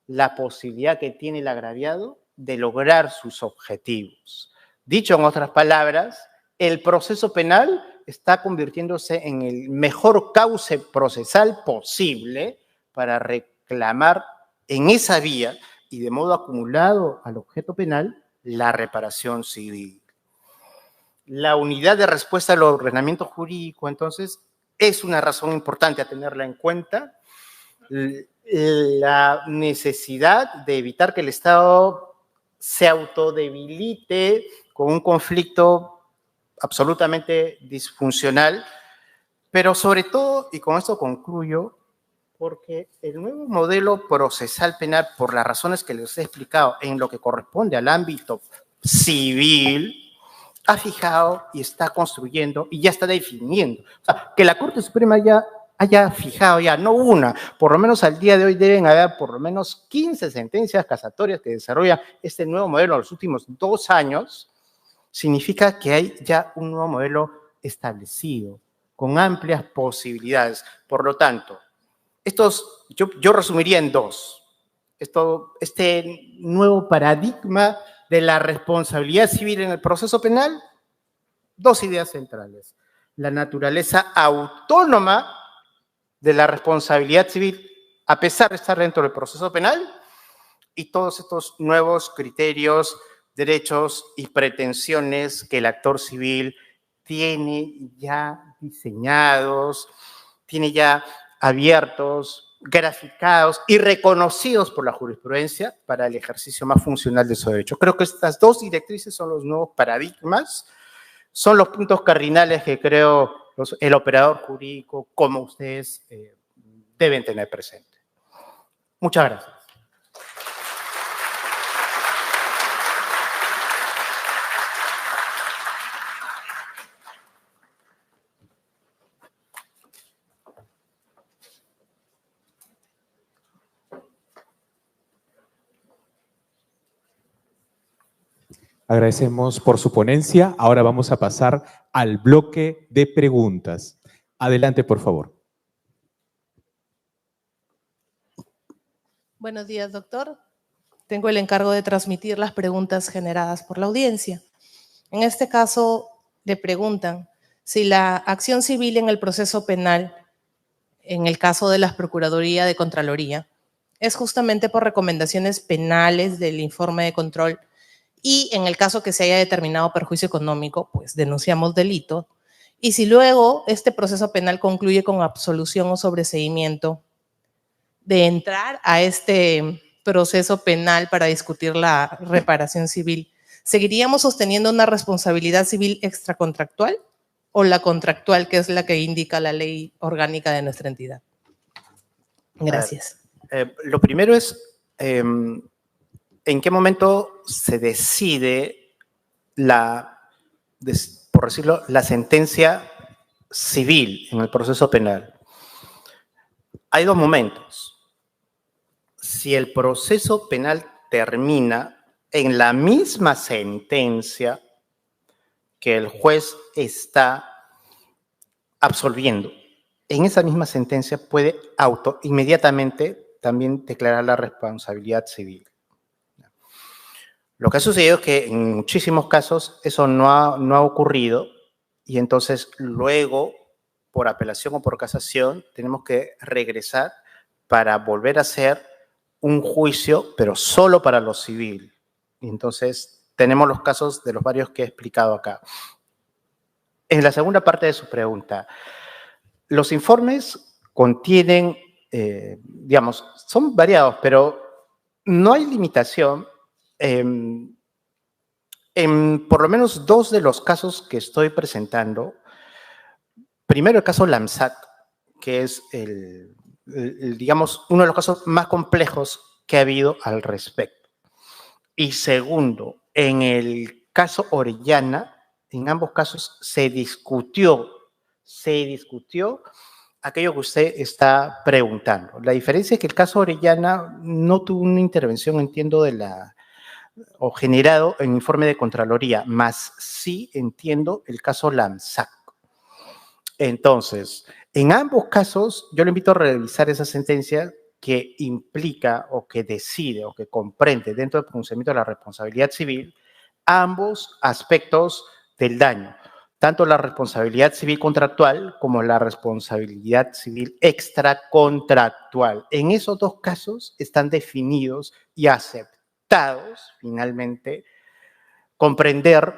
S2: la posibilidad que tiene el agraviado de lograr sus objetivos. Dicho en otras palabras, el proceso penal está convirtiéndose en el mejor cauce procesal posible para reclamar en esa vía y de modo acumulado al objeto penal la reparación civil. La unidad de respuesta al ordenamiento jurídico, entonces, es una razón importante a tenerla en cuenta. La necesidad de evitar que el Estado se autodebilite con un conflicto absolutamente disfuncional, pero sobre todo, y con esto concluyo, porque el nuevo modelo procesal penal, por las razones que les he explicado, en lo que corresponde al ámbito civil, ha fijado y está construyendo y ya está definiendo. O sea, que la Corte Suprema ya haya fijado ya, no una, por lo menos al día de hoy deben haber por lo menos 15 sentencias casatorias que desarrollan este nuevo modelo en los últimos 2 años, significa que hay ya un nuevo modelo establecido, con amplias posibilidades. Por lo tanto, yo resumiría en 2. Este nuevo paradigma de la responsabilidad civil en el proceso penal, 2 ideas centrales. La naturaleza autónoma de la responsabilidad civil, a pesar de estar dentro del proceso penal, y todos estos nuevos criterios, derechos y pretensiones que el actor civil tiene ya diseñados, tiene ya abiertos, graficados y reconocidos por la jurisprudencia para el ejercicio más funcional de su derecho. Creo que estas 2 directrices son los nuevos paradigmas, son los puntos cardinales que creo el operador jurídico, como ustedes, deben tener presente. Muchas gracias.
S1: Agradecemos por su ponencia. Ahora vamos a pasar al bloque de preguntas. Adelante, por favor.
S3: Buenos días, doctor. Tengo el encargo de transmitir las preguntas generadas por la audiencia. En este caso, le preguntan si la acción civil en el proceso penal, en el caso de la Procuraduría de Contraloría, es justamente por recomendaciones penales del informe de control y en el caso que se haya determinado perjuicio económico, pues denunciamos delito. Y si luego este proceso penal concluye con absolución o sobreseimiento, de entrar a este proceso penal para discutir la reparación civil, ¿seguiríamos sosteniendo una responsabilidad civil extracontractual o la contractual, que es la que indica la ley orgánica de nuestra entidad? Gracias.
S2: Lo primero es, ¿en qué momento se decide por decirlo, la sentencia civil en el proceso penal? Hay 2 momentos. Si el proceso penal termina en la misma sentencia que el juez está absolviendo, en esa misma sentencia puede inmediatamente también declarar la responsabilidad civil. Lo que ha sucedido es que en muchísimos casos eso no ha ocurrido y entonces luego, por apelación o por casación, tenemos que regresar para volver a hacer un juicio, pero solo para lo civil. Y entonces tenemos los casos de los varios que he explicado acá. En la segunda parte de su pregunta, los informes contienen, digamos, son variados, pero no hay limitación. En por lo menos 2 de los casos que estoy presentando, primero el caso Lamsac, que es digamos, uno de los casos más complejos que ha habido al respecto. Y segundo, en el caso Orellana, en ambos casos se discutió aquello que usted está preguntando. La diferencia es que el caso Orellana no tuvo una intervención, entiendo, o generado en informe de Contraloría, más sí entiendo el caso Lamsac. Entonces, en ambos casos, yo le invito a revisar esa sentencia que implica o que decide o que comprende dentro del pronunciamiento de la responsabilidad civil ambos aspectos del daño, tanto la responsabilidad civil contractual como la responsabilidad civil extracontractual. En esos 2 casos están definidos y aceptados, finalmente, comprender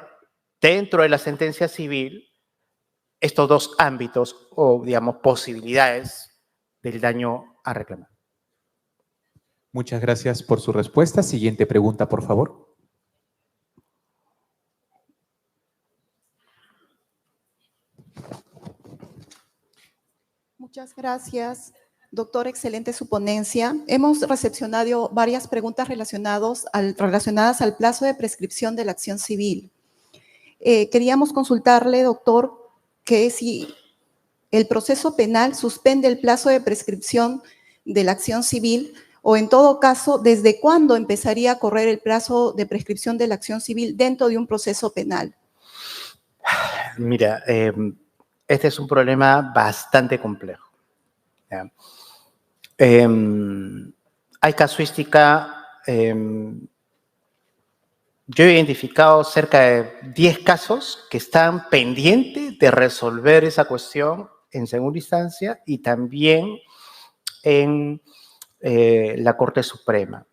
S2: dentro de la sentencia civil estos 2 ámbitos o, digamos, posibilidades del daño a reclamar.
S1: Muchas gracias por su respuesta. Siguiente pregunta, por favor.
S4: Muchas gracias. Doctor, excelente su ponencia. Hemos recepcionado varias preguntas relacionadas al plazo de prescripción de la acción civil. Queríamos consultarle, doctor, que si el proceso penal suspende el plazo de prescripción de la acción civil o, en todo caso, ¿desde cuándo empezaría a correr el plazo de prescripción de la acción civil dentro de un proceso penal?
S2: Mira, este es un problema bastante complejo. ¿Ya? Hay casuística, yo he identificado cerca de 10 casos que están pendientes de resolver esa cuestión en segunda instancia y también en la Corte Suprema.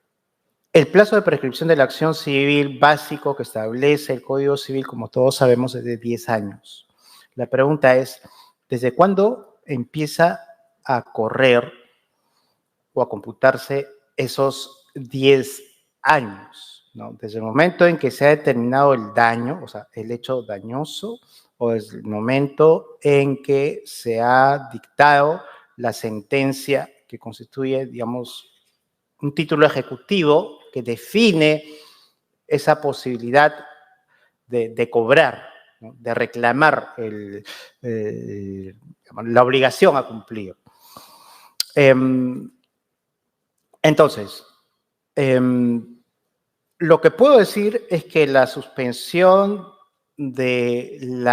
S2: El plazo de prescripción de la acción civil básico que establece el Código Civil, como todos sabemos, es de 10 años. La pregunta es, ¿desde cuándo empieza a correr o a computarse esos 10 años? ¿No? Desde el momento en que se ha determinado el daño, o sea, el hecho dañoso, o desde el momento en que se ha dictado la sentencia que constituye, digamos, un título ejecutivo que define esa posibilidad de cobrar, ¿no? De reclamar la obligación a cumplir. Entonces, lo que puedo decir es que la suspensión del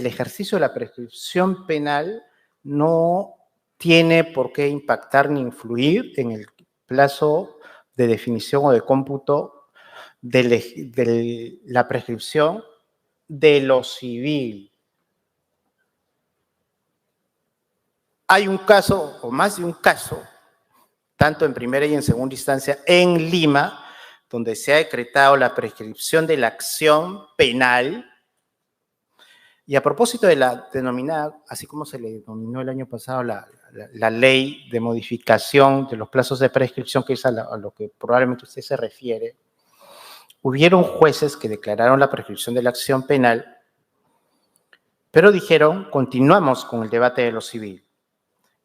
S2: ejercicio de la prescripción penal no tiene por qué impactar ni influir en el plazo de definición o de cómputo de la prescripción de lo civil. Hay un caso, o más de un caso, tanto en primera y en segunda instancia, en Lima, donde se ha decretado la prescripción de la acción penal. Y a propósito de la denominada, así como se le denominó el año pasado la ley de modificación de los plazos de prescripción, que es a lo que probablemente usted se refiere, hubieron jueces que declararon la prescripción de la acción penal, pero dijeron, continuamos con el debate de lo civil.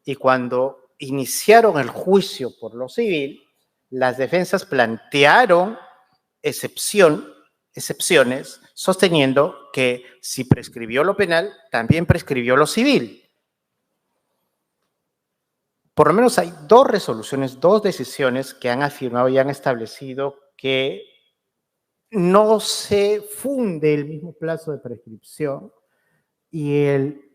S2: Y cuando iniciaron el juicio por lo civil, las defensas plantearon excepciones, sosteniendo que si prescribió lo penal, también prescribió lo civil. Por lo menos hay dos resoluciones, dos decisiones que han afirmado y han establecido que no se funde el mismo plazo de prescripción y el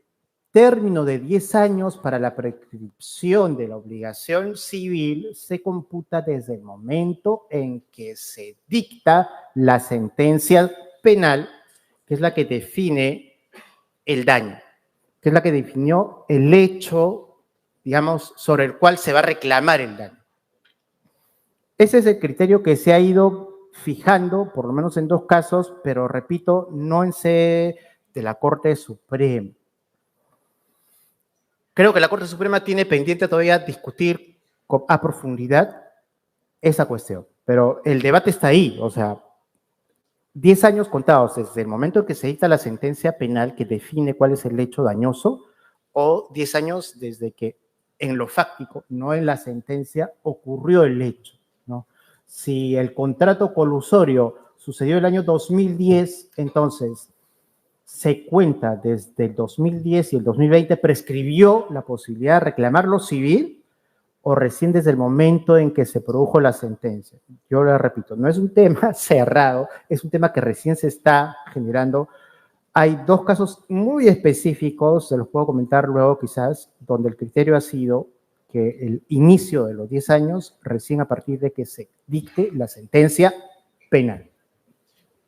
S2: término de 10 años para la prescripción de la obligación civil se computa desde el momento en que se dicta la sentencia penal, que es la que define el daño, que es la que definió el hecho, digamos, sobre el cual se va a reclamar el daño. Ese es el criterio que se ha ido fijando, por lo menos en dos casos, pero repito, no en sede de la Corte Suprema. Creo que la Corte Suprema tiene pendiente todavía discutir a profundidad esa cuestión, pero el debate está ahí, o sea, 10 años contados desde el momento en que se dicta la sentencia penal que define cuál es el hecho dañoso, o 10 años desde que en lo fáctico, no en la sentencia, ocurrió el hecho, ¿no? Si el contrato colusorio sucedió el año 2010, entonces se cuenta desde el 2010 y el 2020 prescribió la posibilidad de reclamar lo civil o recién desde el momento en que se produjo la sentencia. Yo le repito, no es un tema cerrado, es un tema que recién se está generando. Hay dos casos muy específicos, se los puedo comentar luego quizás, donde el criterio ha sido que el inicio de los 10 años recién a partir de que se dicte la sentencia penal.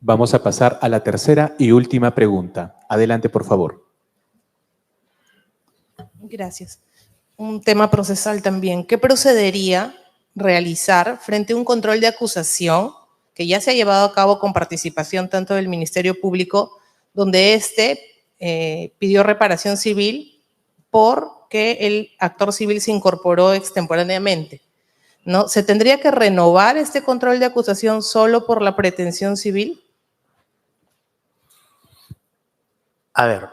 S1: Vamos a pasar a la tercera y última pregunta. Adelante, por favor.
S3: Gracias. Un tema procesal también. ¿Qué procedería realizar frente a un control de acusación que ya se ha llevado a cabo con participación tanto del Ministerio Público, donde pidió reparación civil porque el actor civil se incorporó extemporáneamente, ¿no? ¿Se tendría que renovar este control de acusación solo por la pretensión civil?
S2: A ver,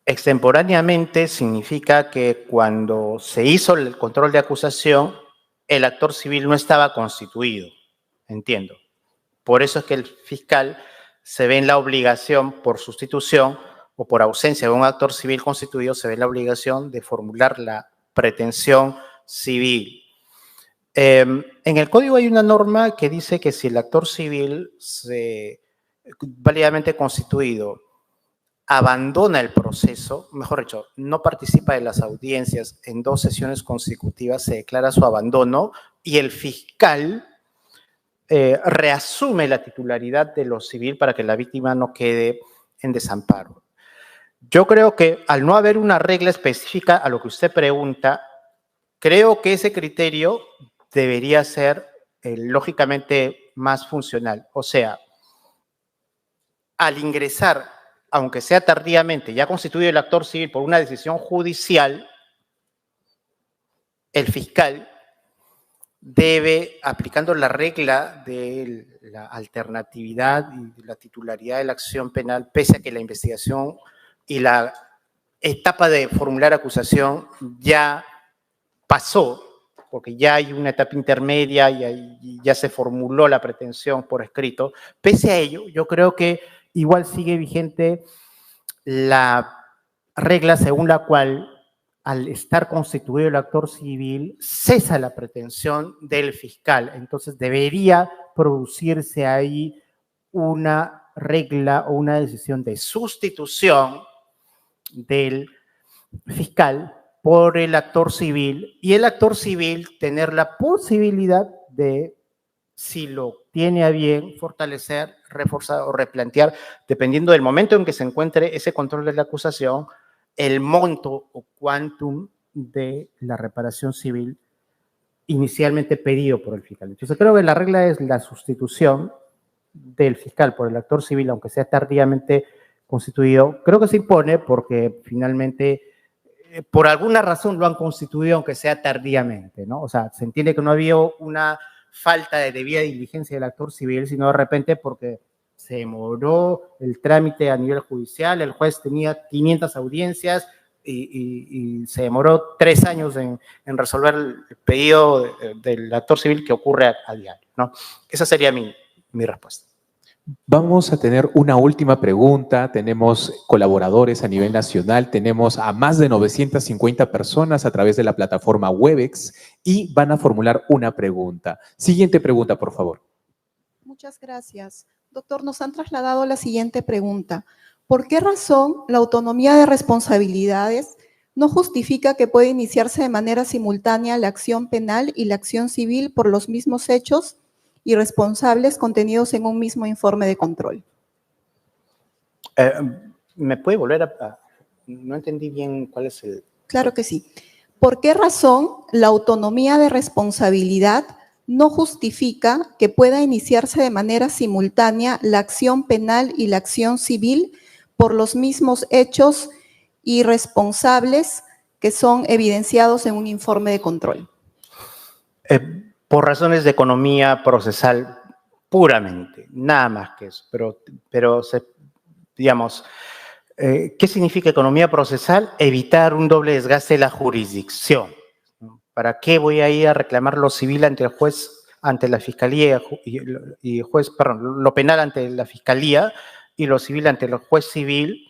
S2: Extemporáneamente significa que cuando se hizo el control de acusación, el actor civil no estaba constituido, entiendo. Por eso es que el fiscal se ve en la obligación, por sustitución o por ausencia de un actor civil constituido, se ve en la obligación de formular la pretensión civil. En el código hay una norma que dice que si el actor civil válidamente constituido abandona el proceso, mejor dicho, no participa de las audiencias en 2 sesiones consecutivas, se declara su abandono y el fiscal reasume la titularidad de lo civil para que la víctima no quede en desamparo. Yo creo que al no haber una regla específica a lo que usted pregunta, creo que ese criterio debería ser lógicamente más funcional. O sea, al ingresar, aunque sea tardíamente, ya constituido el actor civil por una decisión judicial, el fiscal debe, aplicando la regla de la alternatividad y la titularidad de la acción penal, pese a que la investigación y la etapa de formular acusación ya pasó, porque ya hay una etapa intermedia y ya se formuló la pretensión por escrito. Pese a ello, yo creo que igual sigue vigente la regla según la cual, al estar constituido el actor civil, cesa la pretensión del fiscal. Entonces, debería producirse ahí una regla o una decisión de sustitución del fiscal por el actor civil y el actor civil tener la posibilidad de, si lo tiene a bien, fortalecer, reforzar o replantear, dependiendo del momento en que se encuentre ese control de la acusación, el monto o quantum de la reparación civil inicialmente pedido por el fiscal. Entonces creo que la regla es la sustitución del fiscal por el actor civil, aunque sea tardíamente constituido. Creo que se impone porque finalmente por alguna razón lo han constituido, aunque sea tardíamente, ¿no? O sea, se entiende que no había una falta de debida diligencia del actor civil, sino de repente porque se demoró el trámite a nivel judicial, el juez tenía 500 audiencias y se demoró 3 años en resolver el pedido del actor civil que ocurre a diario, ¿no? Esa sería mi respuesta.
S1: Vamos a tener una última pregunta. Tenemos colaboradores a nivel nacional, tenemos a más de 950 personas a través de la plataforma Webex y van a formular una pregunta. Siguiente pregunta, por favor.
S4: Muchas gracias. Doctor, nos han trasladado la siguiente pregunta. ¿Por qué razón la autonomía de responsabilidades no justifica que pueda iniciarse de manera simultánea la acción penal y la acción civil por los mismos hechos y responsables contenidos en un mismo informe de control?
S2: ¿Me puede volver a...? No entendí bien cuál es el...
S4: Claro que sí. ¿Por qué razón la autonomía de responsabilidad no justifica que pueda iniciarse de manera simultánea la acción penal y la acción civil por los mismos hechos y responsables que son evidenciados en un informe de control?
S2: Por razones de economía procesal puramente, nada más que eso. Pero digamos, ¿qué significa economía procesal? Evitar un doble desgaste de la jurisdicción. ¿Para qué voy a ir a reclamar lo civil ante el juez, ante la fiscalía y juez, perdón, lo penal ante la fiscalía y lo civil ante el juez civil,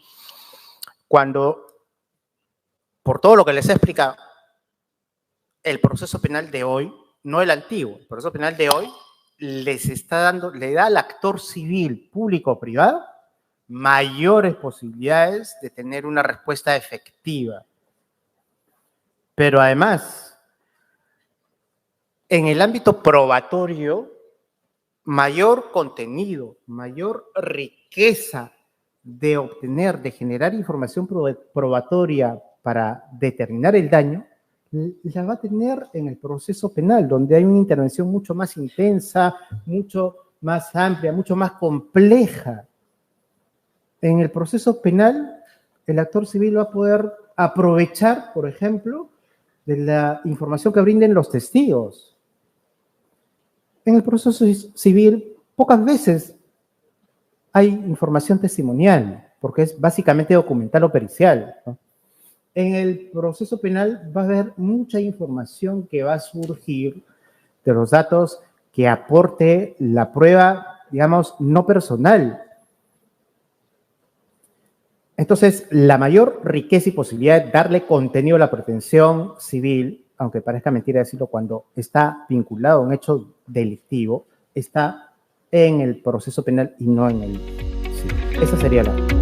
S2: cuando, por todo lo que les he explicado, el proceso penal de hoy, no el antiguo, el proceso penal de hoy le da al actor civil, público o privado, mayores posibilidades de tener una respuesta efectiva. Pero además, en el ámbito probatorio, mayor contenido, mayor riqueza de obtener, de generar información probatoria para determinar el daño, la va a tener en el proceso penal, donde hay una intervención mucho más intensa, mucho más amplia, mucho más compleja. En el proceso penal, el actor civil va a poder aprovechar, por ejemplo, de la información que brinden los testigos. En el proceso civil, pocas veces hay información testimonial. porque es básicamente documental o pericial, ¿no? En el proceso penal va a haber mucha información que va a surgir de los datos que aporte la prueba, digamos, no personal. Entonces, la mayor riqueza y posibilidad de darle contenido a la pretensión civil, aunque parezca mentira decirlo, cuando está vinculado a un hecho delictivo, está en el proceso penal y no en el civil. Esa sería la